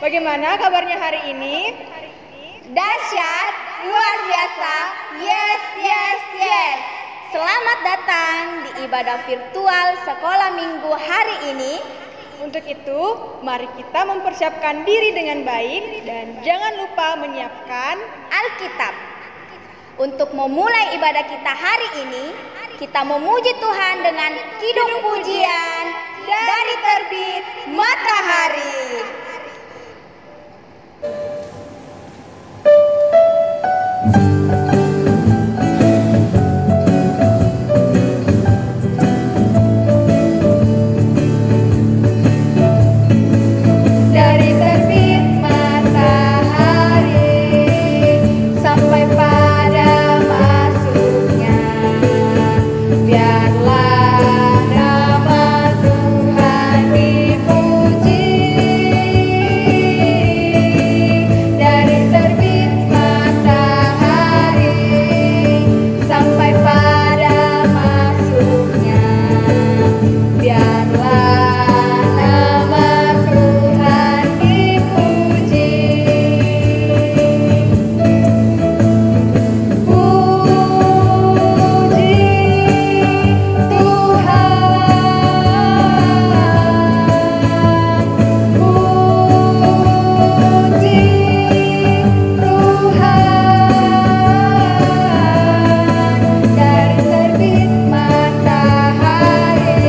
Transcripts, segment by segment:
Bagaimana kabarnya hari ini? Dahsyat, luar biasa, yes, yes, yes. Selamat datang di ibadah virtual sekolah minggu hari ini. Untuk itu, mari kita mempersiapkan diri dengan baik dan jangan lupa menyiapkan Alkitab. Untuk memulai ibadah kita hari ini, kita memuji Tuhan dengan kidung pujian dari terbit matahari. dari terbit matahari sampai pada masuknya. Biarlah nama Tuhan dipuji. Dari terbit matahari sampai pada masuknya. Biarlah nama Tuhan dipuji. Dari terbit matahari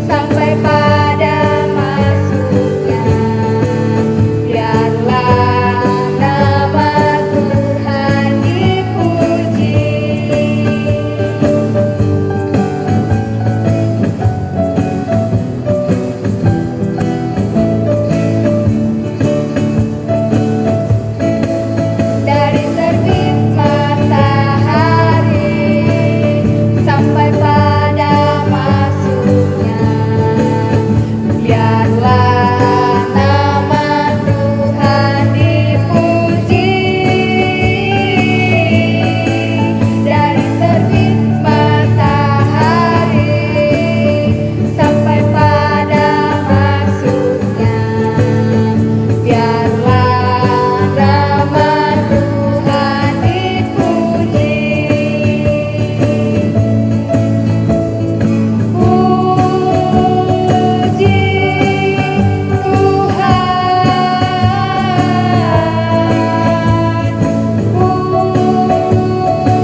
sampai pada masuknya. Biarlah nama Tuhan dipuji. Dari terbit matahari sampai pada masuknya. Biarlah nama Tuhan dipuji. Dari terbit matahari sampai pada masuknya. Biarlah nama Tuhan dipuji.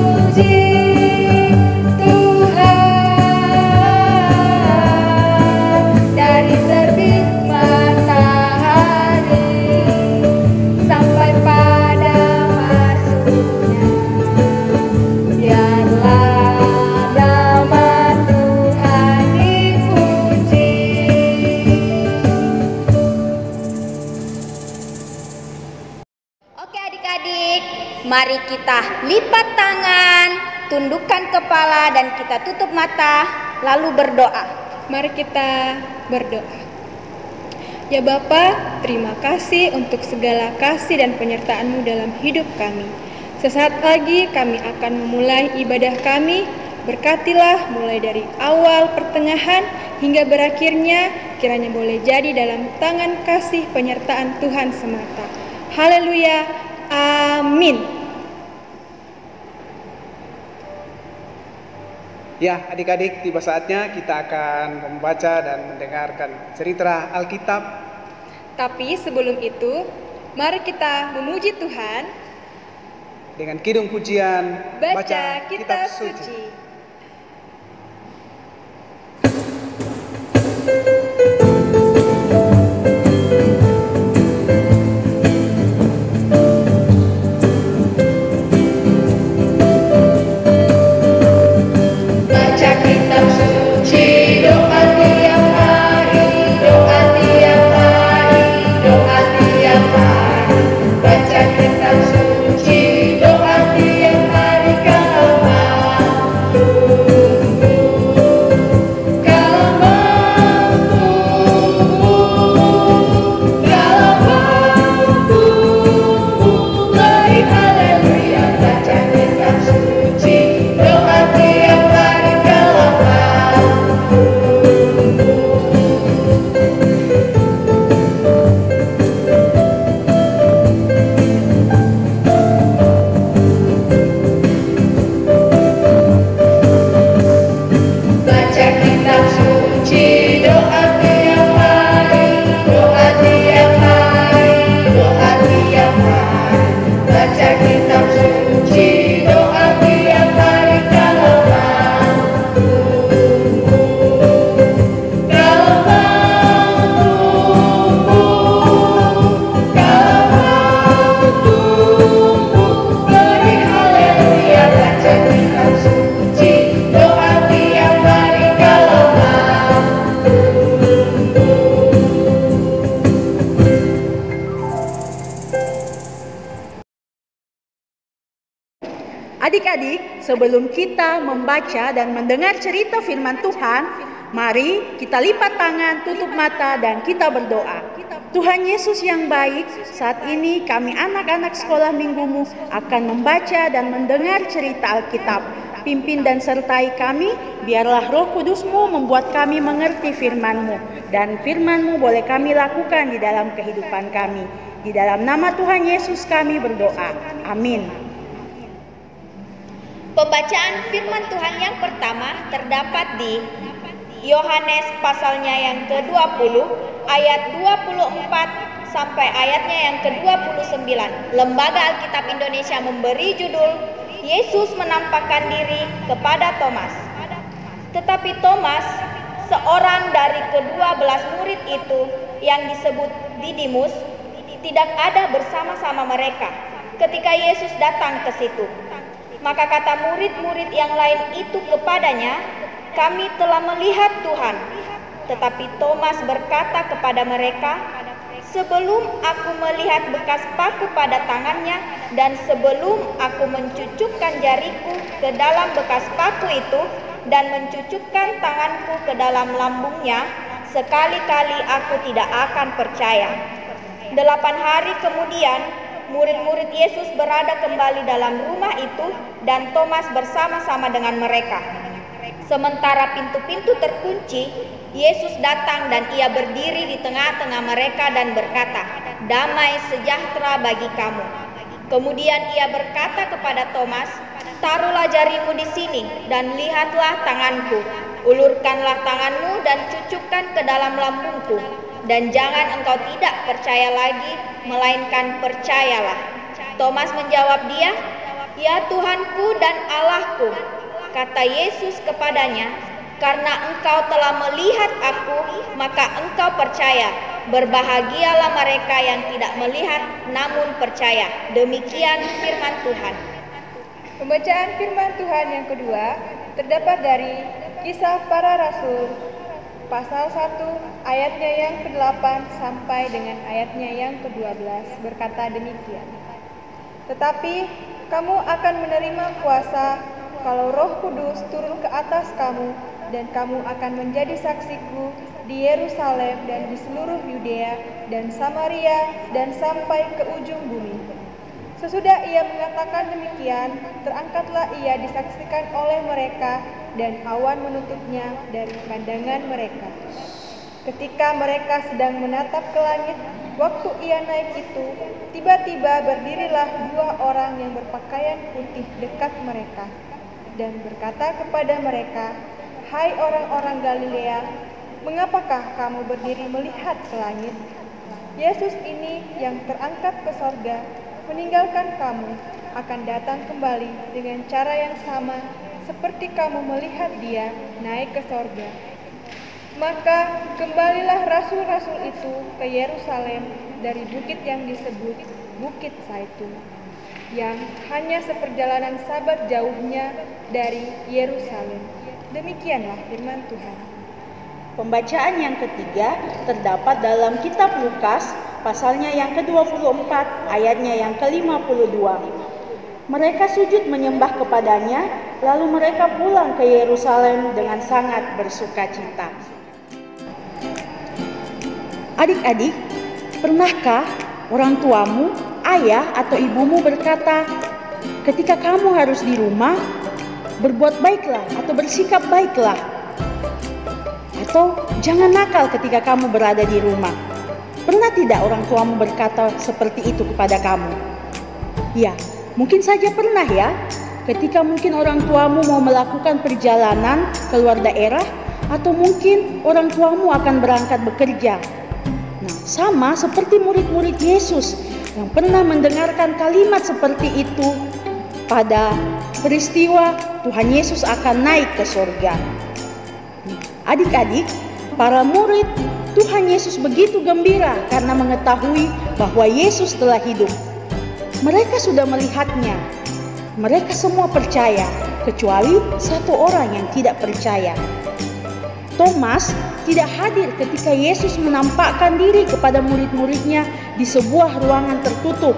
Puji Tuhan. Dari terbit matahari sampai pada masuknya. Biarlah nama Tuhan dipuji. Oke adik-adik, mari kita lipat tangan, tundukkan kepala dan kita tutup mata, lalu berdoa. Mari kita berdoa. Ya Bapa, terima kasih untuk segala kasih dan penyertaan-Mu dalam hidup kami. Sesaat lagi kami akan memulai ibadah kami. Berkatilah mulai dari awal, pertengahan, hingga berakhirnya, kiranya boleh jadi dalam tangan kasih penyertaan Tuhan semata. Haleluya, amin. Ya, adik-adik, tiba saatnya kita akan membaca dan mendengarkan cerita Alkitab. Tapi sebelum itu, mari kita memuji Tuhan. Dengan kidung pujian, Baca kitab suci. Baca kitab suci, doa tiap hari, doa tiap hari, doa tiap hari. Baca kitab suci, doa tiap hari, kau mampu sebelum kita membaca dan mendengar cerita firman Tuhan, mari kita lipat tangan, tutup mata, dan kita berdoa. Tuhan Yesus yang baik, saat ini kami anak-anak sekolah minggumu akan membaca dan mendengar cerita Alkitab. Pimpin dan sertai kami, biarlah Roh Kudus-Mu membuat kami mengerti firman-Mu, dan firman-Mu boleh kami lakukan di dalam kehidupan kami. Di dalam nama Tuhan Yesus kami berdoa. Amin. Pembacaan firman Tuhan yang pertama terdapat di Yohanes pasalnya yang ke-20 ayat 24 sampai ayatnya yang ke-29. Lembaga Alkitab Indonesia memberi judul Yesus menampakkan diri kepada Thomas. Tetapi Thomas, seorang dari ke-12 murid itu yang disebut Didimus, tidak ada bersama-sama mereka ketika Yesus datang ke situ. Maka kata murid-murid yang lain itu kepadanya, "Kami telah melihat Tuhan." Tetapi Thomas berkata kepada mereka, "Sebelum aku melihat bekas paku pada tangannya dan sebelum aku mencucukkan jariku ke dalam bekas paku itu dan mencucukkan tanganku ke dalam lambungnya, sekali-kali aku tidak akan percaya." 8 hari kemudian, murid-murid Yesus berada kembali dalam rumah itu dan Thomas bersama-sama dengan mereka. Sementara pintu-pintu terkunci, Yesus datang dan ia berdiri di tengah-tengah mereka dan berkata, "Damai sejahtera bagi kamu." Kemudian ia berkata kepada Thomas, "Taruhlah jarimu di sini dan lihatlah tanganku. Ulurkanlah tanganmu dan cucukkan ke dalam lambungku. Dan jangan engkau tidak percaya lagi, melainkan percayalah." Thomas menjawab dia, "Ya Tuhanku dan Allahku." Kata Yesus kepadanya, "Karena engkau telah melihat aku, maka engkau percaya. Berbahagialah mereka yang tidak melihat namun percaya." Demikian firman Tuhan. Pembacaan firman Tuhan yang kedua terdapat dari Kisah Para Rasul pasal 1 ayatnya yang ke-8 sampai dengan ayatnya yang ke-12 berkata demikian. "Tetapi kamu akan menerima kuasa kalau Roh Kudus turun ke atas kamu, dan kamu akan menjadi saksiku di Yerusalem dan di seluruh Yudea dan Samaria dan sampai ke ujung bumi." Sesudah ia mengatakan demikian, terangkatlah ia disaksikan oleh mereka dan awan menutupnya dari pandangan mereka. Ketika mereka sedang menatap ke langit, waktu ia naik itu, tiba-tiba berdirilah 2 orang yang berpakaian putih dekat mereka dan berkata kepada mereka, "Hai orang-orang Galilea, mengapakah kamu berdiri melihat ke langit? Yesus ini yang terangkat ke sorga meninggalkan kamu akan datang kembali dengan cara yang sama seperti kamu melihat dia naik ke sorga." Maka kembalilah rasul-rasul itu ke Yerusalem dari bukit yang disebut Bukit Zaitun, yang hanya seperjalanan sabat jauhnya dari Yerusalem. Demikianlah firman Tuhan. Pembacaan yang ketiga terdapat dalam kitab Lukas pasalnya yang ke-24 ayatnya yang ke-52. Mereka sujud menyembah kepadanya, lalu mereka pulang ke Yerusalem dengan sangat bersukacita. Adik-adik, pernahkah orang tuamu, ayah atau ibumu berkata, ketika kamu harus di rumah, berbuat baiklah atau bersikap baiklah, atau jangan nakal ketika kamu berada di rumah? Pernah tidak orang tuamu berkata seperti itu kepada kamu? Ya, mungkin saja pernah ya. Ketika mungkin orang tuamu mau melakukan perjalanan keluar daerah, atau mungkin orang tuamu akan berangkat bekerja. Nah, sama seperti murid-murid Yesus yang pernah mendengarkan kalimat seperti itu pada peristiwa Tuhan Yesus akan naik ke surga. Adik-adik, para murid Tuhan Yesus begitu gembira karena mengetahui bahwa Yesus telah hidup. Mereka sudah melihatnya. Mereka semua percaya, kecuali satu orang yang tidak percaya. Thomas tidak hadir ketika Yesus menampakkan diri kepada murid-muridnya di sebuah ruangan tertutup.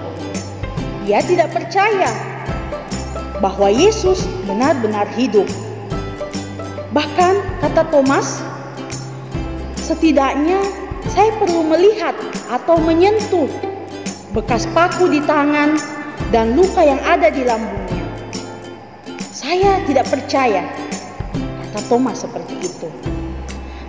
Dia tidak percaya. bahwa Yesus benar-benar hidup. Bahkan kata Thomas, setidaknya saya perlu melihat atau menyentuh bekas paku di tangan dan luka yang ada di lambungnya. Saya tidak percaya, kata Thomas seperti itu.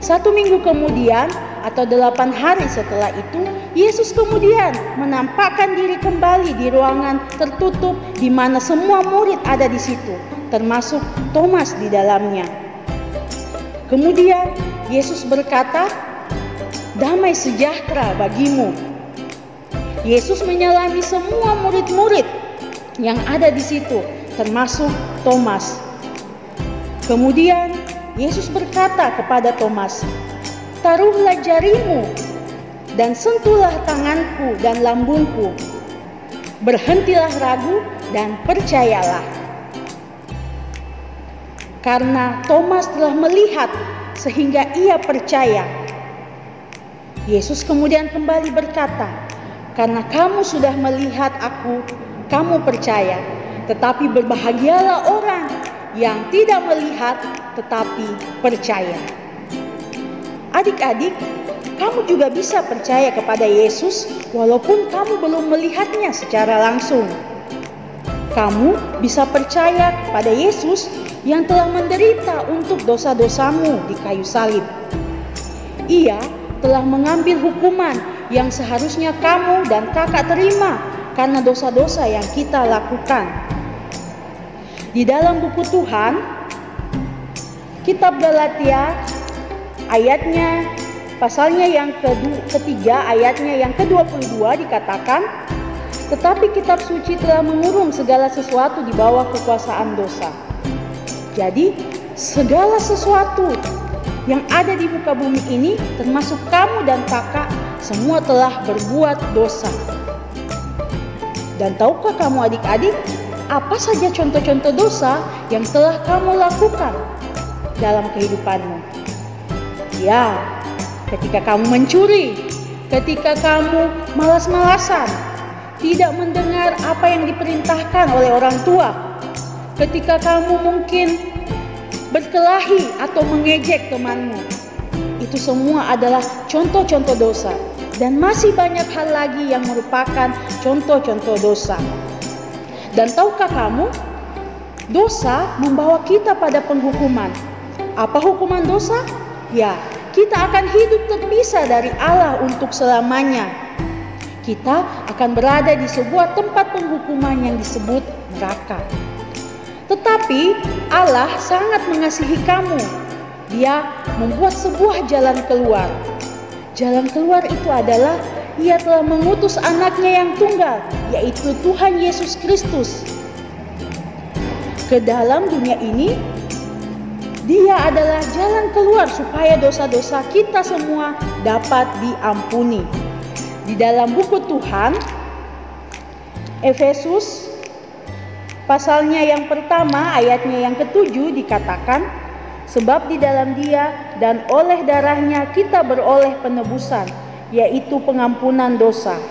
1 minggu kemudian atau 8 hari setelah itu, Yesus kemudian menampakkan diri kembali di ruangan tertutup di mana semua murid ada di situ, termasuk Thomas di dalamnya. Kemudian Yesus berkata, "Damai sejahtera bagimu." Yesus menyalami semua murid-murid yang ada di situ, termasuk Thomas. Kemudian Yesus berkata kepada Thomas, "Taruhlah jarimu dan sentuhlah tanganku dan lambungku. Berhentilah ragu dan percayalah." Karena Thomas telah melihat sehingga ia percaya. Yesus kemudian kembali berkata, "Karena kamu sudah melihat aku, kamu percaya. Tetapi berbahagialah orang yang tidak melihat tetapi percaya." Adik-adik, kamu juga bisa percaya kepada Yesus walaupun kamu belum melihatnya secara langsung. Kamu bisa percaya kepada Yesus yang telah menderita untuk dosa-dosamu di kayu salib. Ia telah mengambil hukuman yang seharusnya kamu dan kakak terima karena dosa-dosa yang kita lakukan. Di dalam buku Tuhan, kitab Galatia ayatnya, pasalnya yang ketiga, ayatnya yang ke-22 dikatakan, "Tetapi kitab suci telah mengurung segala sesuatu di bawah kekuasaan dosa." Jadi, segala sesuatu yang ada di muka bumi ini, termasuk kamu dan kakak, semua telah berbuat dosa. Dan tahukah kamu adik-adik, apa saja contoh-contoh dosa yang telah kamu lakukan dalam kehidupanmu? Ya, ketika kamu mencuri, ketika kamu malas-malasan, tidak mendengar apa yang diperintahkan oleh orang tua, ketika kamu mungkin berkelahi atau mengejek temanmu. Itu semua adalah contoh-contoh dosa. Dan masih banyak hal lagi yang merupakan contoh-contoh dosa. Dan tahukah kamu, dosa membawa kita pada penghukuman. Apa hukuman dosa? Ya, kita akan hidup terpisah dari Allah untuk selamanya. Kita akan berada di sebuah tempat penghukuman yang disebut neraka. Tetapi Allah sangat mengasihi kamu. Dia membuat sebuah jalan keluar. Jalan keluar itu adalah Ia telah mengutus anaknya yang tunggal, yaitu Tuhan Yesus Kristus, ke dalam dunia ini. Dia adalah jalan keluar supaya dosa-dosa kita semua dapat diampuni. Di dalam buku Tuhan, Efesus pasalnya yang pertama, ayatnya yang ke-7 dikatakan, "Sebab di dalam Dia dan oleh darahnya kita beroleh penebusan, yaitu pengampunan dosa."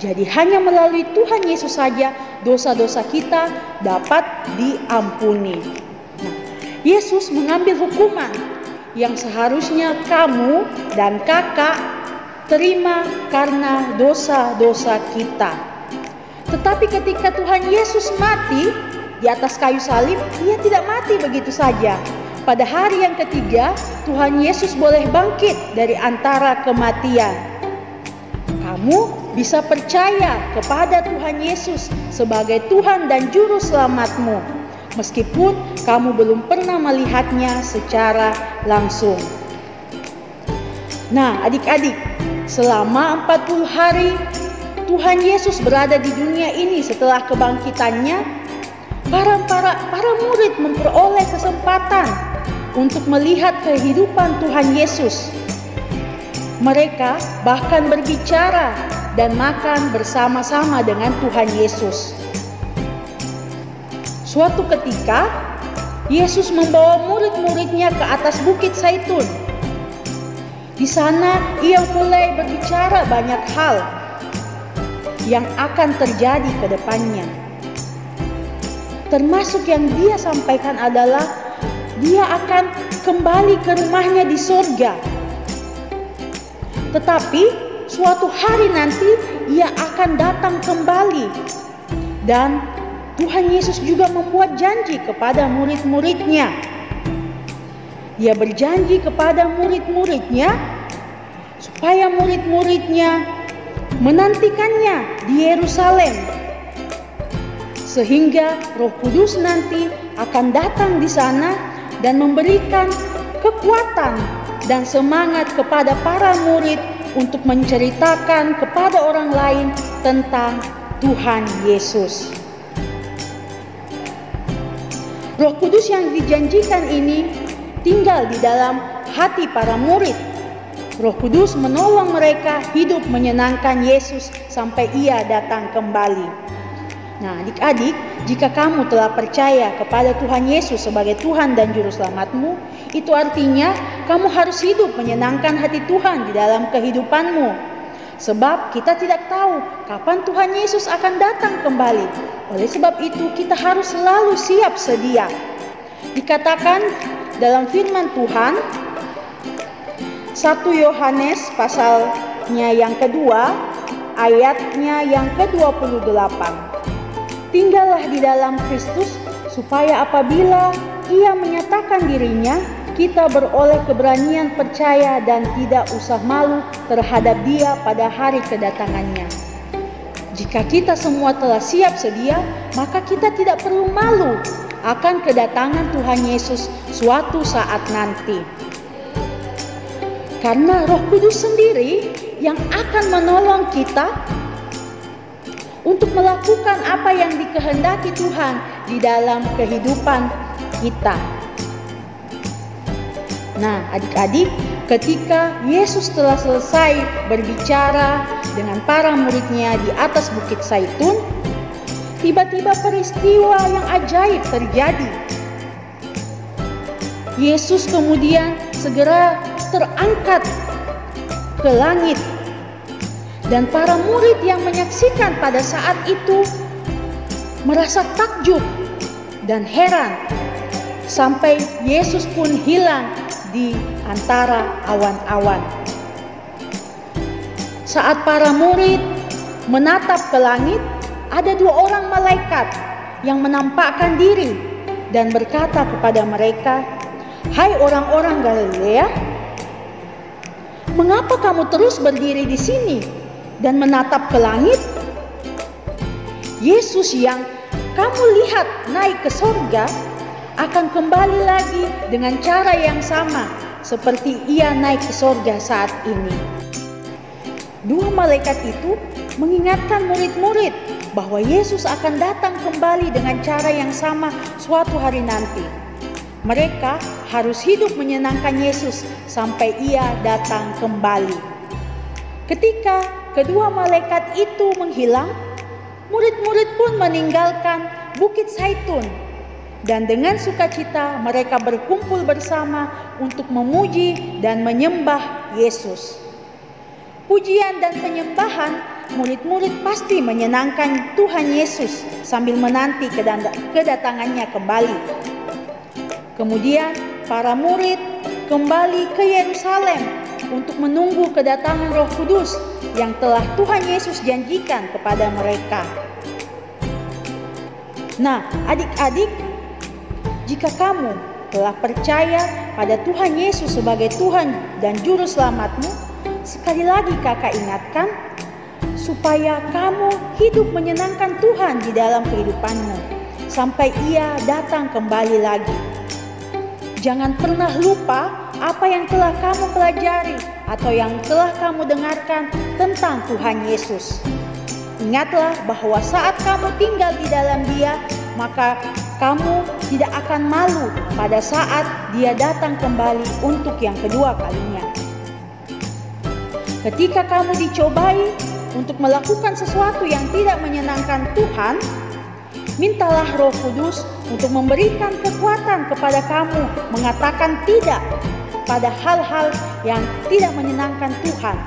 Jadi hanya melalui Tuhan Yesus saja dosa-dosa kita dapat diampuni. Nah, Yesus mengambil hukuman yang seharusnya kamu dan kakak terima karena dosa-dosa kita. Tetapi ketika Tuhan Yesus mati di atas kayu salib, Ia tidak mati begitu saja. Pada hari yang ketiga, Tuhan Yesus boleh bangkit dari antara kematian. Kamu bisa percaya kepada Tuhan Yesus sebagai Tuhan dan Juru Selamatmu, meskipun kamu belum pernah melihatnya secara langsung. Nah, adik-adik, selama 40 hari Tuhan Yesus berada di dunia ini setelah kebangkitannya, para murid memperoleh kesempatan untuk melihat kehidupan Tuhan Yesus. Mereka bahkan berbicara dan makan bersama-sama dengan Tuhan Yesus. Suatu ketika, Yesus membawa murid-muridnya ke atas Bukit Zaitun. Di sana Ia mulai berbicara banyak hal yang akan terjadi ke depannya. termasuk yang dia sampaikan adalah dia akan kembali ke rumahnya di surga. Tetapi suatu hari nanti ia akan datang kembali. Dan Tuhan Yesus juga membuat janji kepada murid-muridnya. Ia berjanji kepada murid-muridnya supaya murid-muridnya menantikannya di Yerusalem, sehingga Roh Kudus nanti akan datang di sana dan memberikan kekuatan dan semangat kepada para murid untuk menceritakan kepada orang lain tentang Tuhan Yesus. Roh Kudus yang dijanjikan ini tinggal di dalam hati para murid. Roh Kudus menolong mereka hidup menyenangkan Yesus sampai ia datang kembali. Nah, adik-adik, jika kamu telah percaya kepada Tuhan Yesus sebagai Tuhan dan Juru Selamatmu, itu artinya kamu harus hidup menyenangkan hati Tuhan di dalam kehidupanmu. Sebab kita tidak tahu kapan Tuhan Yesus akan datang kembali. Oleh sebab itu kita harus selalu siap sedia. Dikatakan dalam firman Tuhan, 1 Yohanes pasalnya yang kedua, ayatnya yang ke-28. Tinggallah di dalam Kristus, supaya apabila Ia menyatakan dirinya, kita beroleh keberanian percaya dan tidak usah malu terhadap Dia pada hari kedatangannya. Jika kita semua telah siap sedia, maka kita tidak perlu malu akan kedatangan Tuhan Yesus suatu saat nanti. Karena Roh Kudus sendiri yang akan menolong kita untuk melakukan apa yang dikehendaki Tuhan di dalam kehidupan kita. Nah, adik-adik, ketika Yesus telah selesai berbicara dengan para muridnya di atas Bukit Zaitun, tiba-tiba peristiwa yang ajaib terjadi. Yesus kemudian segera terangkat ke langit, dan para murid yang menyaksikan pada saat itu merasa takjub dan heran, sampai Yesus pun hilang di antara awan-awan. Saat para murid menatap ke langit, ada 2 orang malaikat yang menampakkan diri dan berkata kepada mereka, "Hai orang-orang Galilea, mengapa kamu terus berdiri di sini dan menatap ke langit? Yesus yang kamu lihat naik ke surga akan kembali lagi dengan cara yang sama seperti Ia naik ke surga saat ini." 2 malaikat itu mengingatkan murid-murid bahwa Yesus akan datang kembali dengan cara yang sama suatu hari nanti. Mereka harus hidup menyenangkan Yesus sampai Ia datang kembali. Ketika kedua malaikat itu menghilang, murid-murid pun meninggalkan Bukit Zaitun. Dan dengan sukacita mereka berkumpul bersama untuk memuji dan menyembah Yesus. Pujian dan penyembahan murid-murid pasti menyenangkan Tuhan Yesus sambil menanti kedatangannya kembali. Kemudian para murid kembali ke Yerusalem untuk menunggu kedatangan Roh Kudus yang telah Tuhan Yesus janjikan kepada mereka. Nah, adik-adik, jika kamu telah percaya pada Tuhan Yesus sebagai Tuhan dan Juru Selamatmu, sekali lagi kakak ingatkan supaya kamu hidup menyenangkan Tuhan di dalam kehidupanmu sampai Ia datang kembali lagi. Jangan pernah lupa apa yang telah kamu pelajari atau yang telah kamu dengarkan tentang Tuhan Yesus. Ingatlah bahwa saat kamu tinggal di dalam Dia, maka kamu tidak akan malu pada saat Dia datang kembali untuk yang kedua kalinya. Ketika kamu dicobai untuk melakukan sesuatu yang tidak menyenangkan Tuhan, mintalah Roh Kudus untuk memberikan kekuatan kepada kamu mengatakan tidak pada hal-hal yang tidak menyenangkan Tuhan.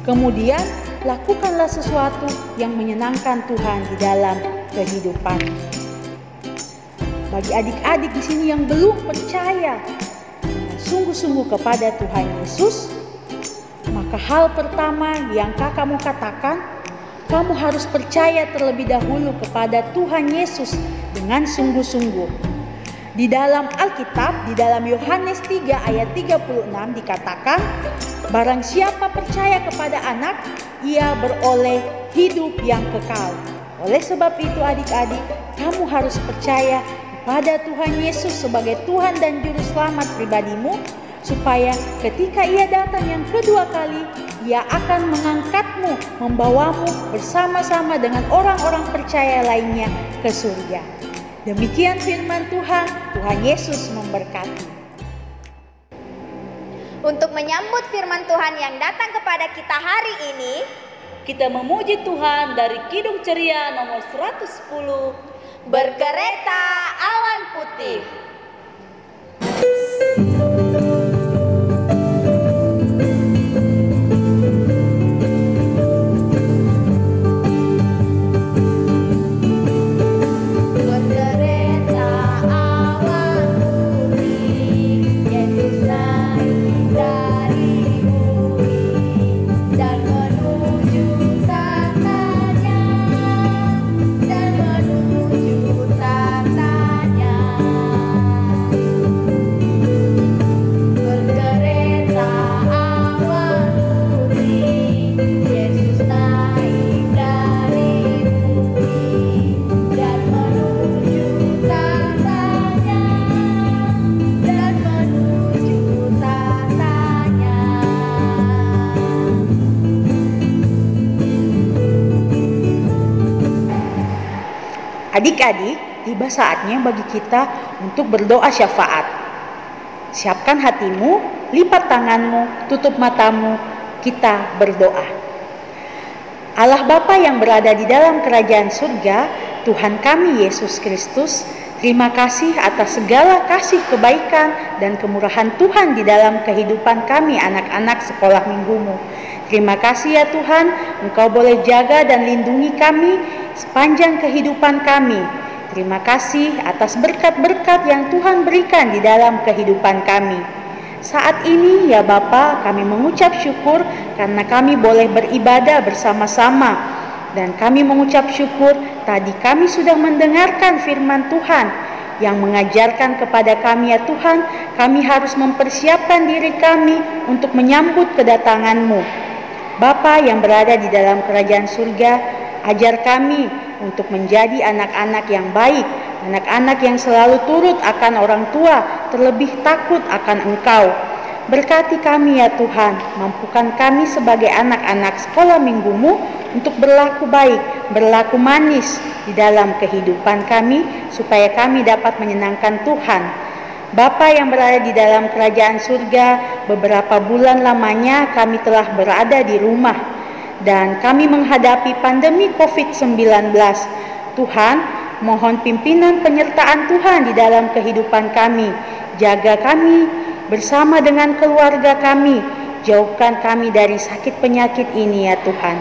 Kemudian lakukanlah sesuatu yang menyenangkan Tuhan di dalam kehidupan. bagi adik-adik di sini yang belum percaya sungguh-sungguh kepada Tuhan Yesus, maka hal pertama yang kakak mau katakan, kamu harus percaya terlebih dahulu kepada Tuhan Yesus dengan sungguh-sungguh. Di dalam Alkitab, di dalam Yohanes 3 ayat 36 dikatakan, barang siapa percaya kepada anak, ia beroleh hidup yang kekal. Oleh sebab itu adik-adik, kamu harus percaya pada Tuhan Yesus sebagai Tuhan dan Juru Selamat pribadimu, supaya ketika ia datang yang kedua kali, ia akan mengangkatmu, membawamu bersama-sama dengan orang-orang percaya lainnya ke surga. Demikian firman Tuhan, Tuhan Yesus memberkati. Untuk menyambut firman Tuhan yang datang kepada kita hari ini, kita memuji Tuhan dari Kidung Ceria nomor 110, Berkereta Awan Putih. Adik-adik, tiba saatnya bagi kita untuk berdoa syafaat. Siapkan hatimu, lipat tanganmu, tutup matamu, kita berdoa. Allah Bapa yang berada di dalam kerajaan surga, Tuhan kami Yesus Kristus, terima kasih atas segala kasih kebaikan dan kemurahan Tuhan di dalam kehidupan kami anak-anak sekolah minggumu. Terima kasih ya Tuhan, Engkau boleh jaga dan lindungi kami sepanjang kehidupan kami. Terima kasih atas berkat-berkat yang Tuhan berikan di dalam kehidupan kami. Saat ini ya Bapa, kami mengucap syukur karena kami boleh beribadah bersama-sama. Dan kami mengucap syukur tadi kami sudah mendengarkan firman Tuhan yang mengajarkan kepada kami ya Tuhan, kami harus mempersiapkan diri kami untuk menyambut kedatangan-Mu. Bapa yang berada di dalam kerajaan surga, ajar kami untuk menjadi anak-anak yang baik, anak-anak yang selalu turut akan orang tua, terlebih takut akan Engkau. Berkati kami ya Tuhan, mampukan kami sebagai anak-anak sekolah minggu-Mu untuk berlaku baik, berlaku manis di dalam kehidupan kami, supaya kami dapat menyenangkan Tuhan. Bapa yang berada di dalam kerajaan surga, beberapa bulan lamanya kami telah berada di rumah dan kami menghadapi pandemi COVID-19. Tuhan, mohon pimpinan penyertaan Tuhan di dalam kehidupan kami. Jaga kami bersama dengan keluarga kami. Jauhkan kami dari sakit penyakit ini ya Tuhan.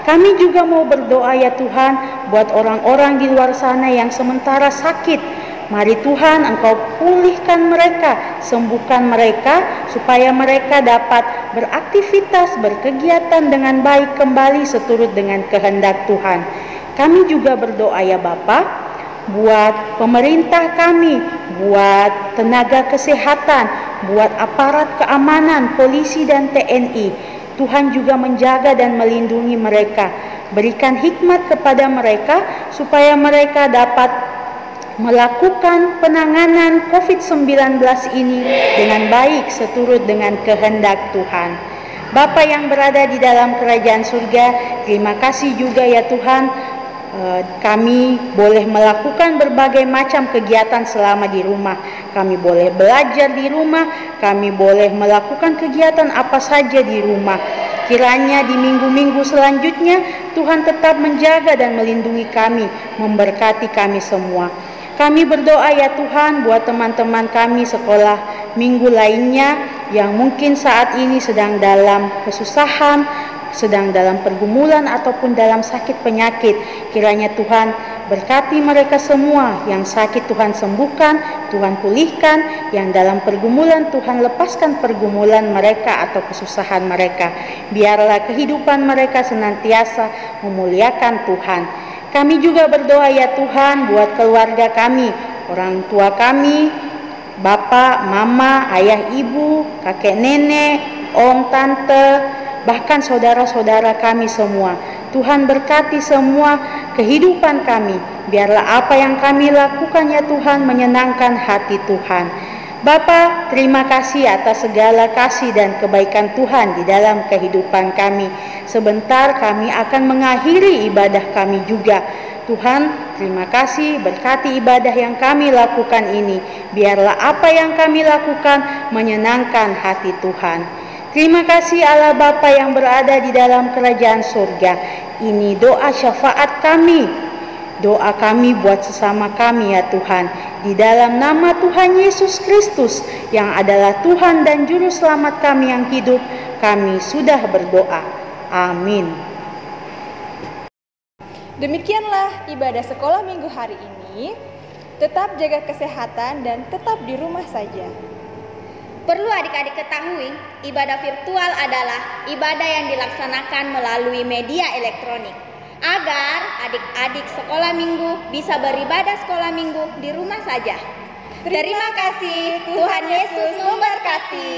Kami juga mau berdoa ya Tuhan buat orang-orang di luar sana yang sementara sakit. Mari Tuhan, Engkau pulihkan mereka, sembuhkan mereka, supaya mereka dapat beraktivitas, berkegiatan dengan baik kembali seturut dengan kehendak Tuhan. Kami juga berdoa ya Bapa, buat pemerintah kami, buat tenaga kesehatan, buat aparat keamanan, polisi dan TNI. Tuhan juga menjaga dan melindungi mereka. Berikan hikmat kepada mereka, supaya mereka dapat melakukan penanganan COVID-19 ini dengan baik seturut dengan kehendak Tuhan. Bapa yang berada di dalam kerajaan surga, terima kasih juga ya Tuhan, kami boleh melakukan berbagai macam kegiatan selama di rumah. Kami boleh belajar di rumah, kami boleh melakukan kegiatan apa saja di rumah. Kiranya di minggu-minggu selanjutnya Tuhan tetap menjaga dan melindungi kami, memberkati kami semua. Kami berdoa ya Tuhan buat teman-teman kami sekolah minggu lainnya yang mungkin saat ini sedang dalam kesusahan, sedang dalam pergumulan ataupun dalam sakit penyakit. Kiranya Tuhan berkati mereka semua. Yang sakit Tuhan sembuhkan, Tuhan pulihkan. Yang dalam pergumulan Tuhan lepaskan pergumulan mereka atau kesusahan mereka. Biarlah kehidupan mereka senantiasa memuliakan Tuhan. Kami juga berdoa ya Tuhan buat keluarga kami, orang tua kami, bapak, mama, ayah, ibu, kakek, nenek, om, tante, bahkan saudara-saudara kami semua. Tuhan berkati semua kehidupan kami. Biarlah apa yang kami lakukan ya Tuhan menyenangkan hati Tuhan. Bapa, terima kasih atas segala kasih dan kebaikan Tuhan di dalam kehidupan kami. Sebentar kami akan mengakhiri ibadah kami juga. Tuhan, terima kasih berkati ibadah yang kami lakukan ini. Biarlah apa yang kami lakukan menyenangkan hati Tuhan. Terima kasih Allah Bapa yang berada di dalam kerajaan surga. Ini doa syafaat kami. Doa kami buat sesama kami ya Tuhan. Di dalam nama Tuhan Yesus Kristus yang adalah Tuhan dan Juru Selamat kami yang hidup, kami sudah berdoa. Amin. Demikianlah ibadah sekolah minggu hari ini. Tetap jaga kesehatan dan tetap di rumah saja. Perlu adik-adik ketahui, ibadah virtual adalah ibadah yang dilaksanakan melalui media elektronik. Agar adik-adik sekolah minggu bisa beribadah sekolah minggu di rumah saja. Terima kasih, Tuhan Yesus memberkati.